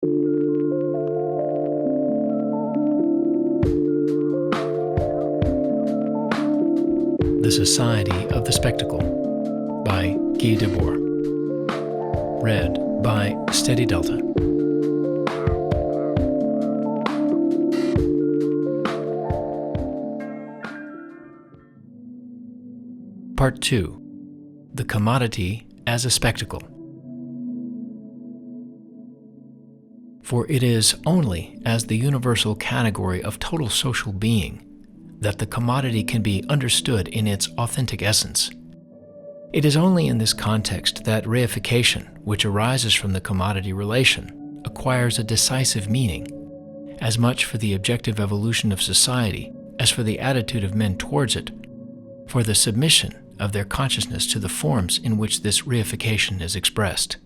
The Society of the Spectacle by Guy Debord. Read by Stеaдyй Дeлта. Part 2. The Commodity as a Spectacle. For it is only as the universal category of total social being that the commodity can be understood in its authentic essence. It is only in this context that reification, which arises from the commodity relation, acquires a decisive meaning, as much for the objective evolution of society as for the attitude of men towards it, for the submission of their consciousness to the forms in which this reification is expressed.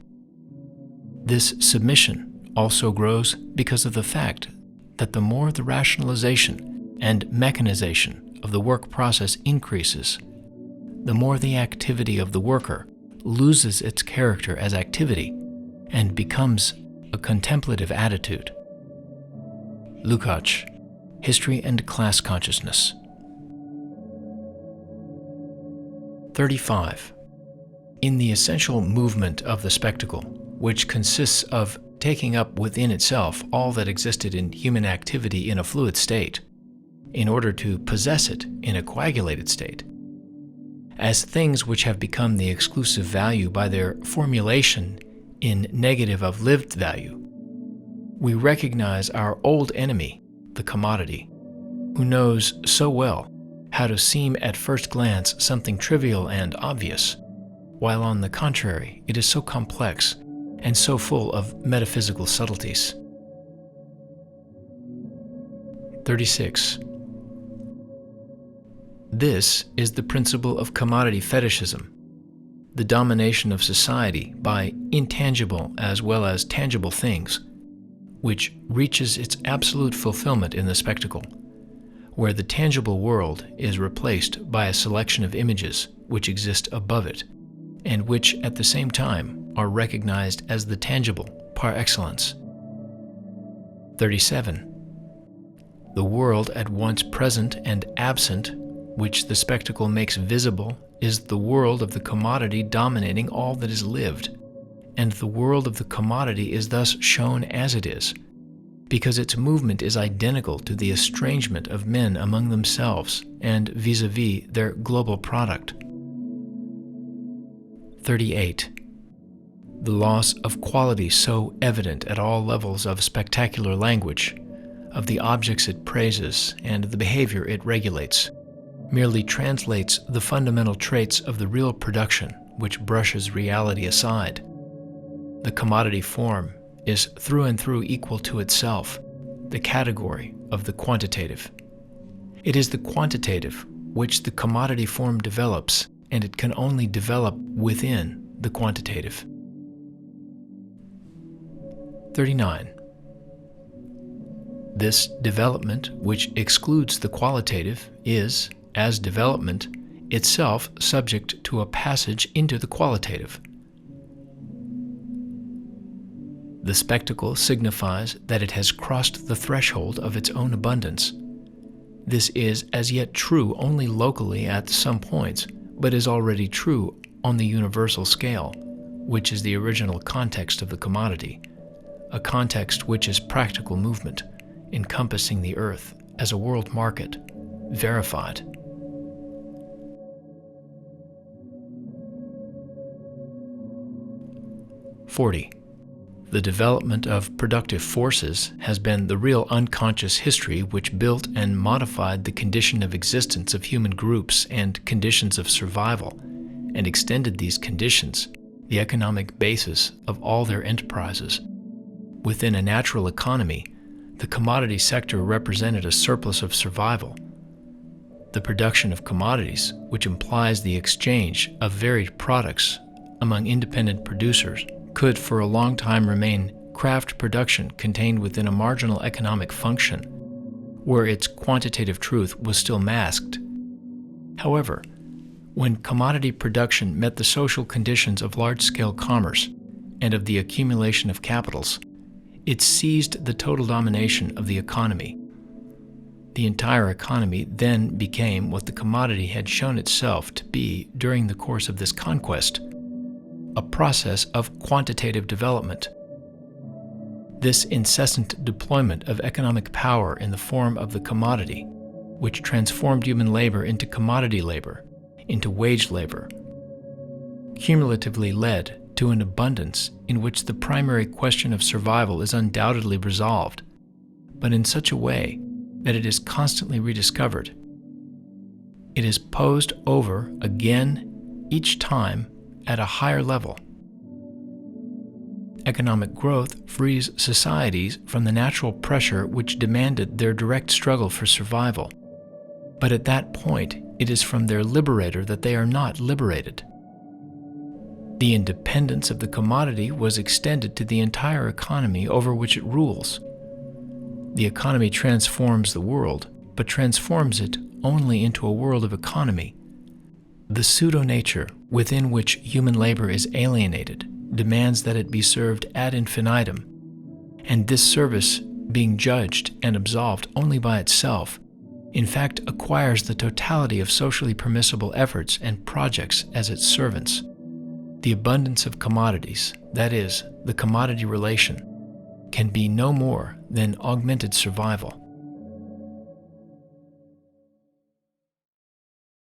This submission also grows because of the fact that the more the rationalization and mechanization of the work process increases, the more the activity of the worker loses its character as activity and becomes a contemplative attitude. Lukács, History and Class Consciousness. 35. In the essential movement of the spectacle, which consists of taking up within itself all that existed in human activity in a fluid state, in order to possess it in a coagulated state, as things which have become the exclusive value by their formulation in negative of lived value, we recognize our old enemy, the commodity, who knows so well how to seem at first glance something trivial and obvious, while on the contrary it is so complex and so full of metaphysical subtleties. 36. This is the principle of commodity fetishism, the domination of society by intangible as well as tangible things, which reaches its absolute fulfillment in the spectacle, where the tangible world is replaced by a selection of images which exist above it, and which at the same time are recognized as the tangible par excellence. 37. The world at once present and absent, which the spectacle makes visible, is the world of the commodity dominating all that is lived, and the world of the commodity is thus shown as it is, because its movement is identical to the estrangement of men among themselves and vis-a-vis their global product. 38. The loss of quality so evident at all levels of spectacular language, of the objects it praises and the behavior it regulates, merely translates the fundamental traits of the real production which brushes reality aside. The commodity form is through and through equal to itself, the category of the quantitative. It is the quantitative which the commodity form develops, and it can only develop within the quantitative. 39. This development, which excludes the qualitative, is, as development, itself subject to a passage into the qualitative. The spectacle signifies that it has crossed the threshold of its own abundance. This is as yet true only locally at some points, but is already true on the universal scale, which is the original context of the commodity, a context which is practical movement, encompassing the earth as a world market, verified. 40. The development of productive forces has been the real unconscious history which built and modified the condition of existence of human groups and conditions of survival, and extended these conditions, the economic basis of all their enterprises. Within a natural economy, the commodity sector represented a surplus of survival. The production of commodities, which implies the exchange of varied products among independent producers, could for a long time remain craft production contained within a marginal economic function, where its quantitative truth was still masked. However, when commodity production met the social conditions of large-scale commerce and of the accumulation of capitals, it seized the total domination of the economy. The entire economy then became what the commodity had shown itself to be during the course of this conquest, a process of quantitative development. This incessant deployment of economic power in the form of the commodity, which transformed human labor into commodity labor, into wage labor, cumulatively led to an abundance in which the primary question of survival is undoubtedly resolved, but in such a way that it is constantly rediscovered. It is posed over again each time at a higher level. Economic growth frees societies from the natural pressure which demanded their direct struggle for survival. But at that point, it is from their liberator that they are not liberated. The independence of the commodity was extended to the entire economy over which it rules. The economy transforms the world, but transforms it only into a world of economy. The pseudo-nature within which human labor is alienated demands that it be served ad infinitum, and this service, being judged and absolved only by itself, in fact acquires the totality of socially permissible efforts and projects as its servants. The abundance of commodities, that is, the commodity relation, can be no more than augmented survival.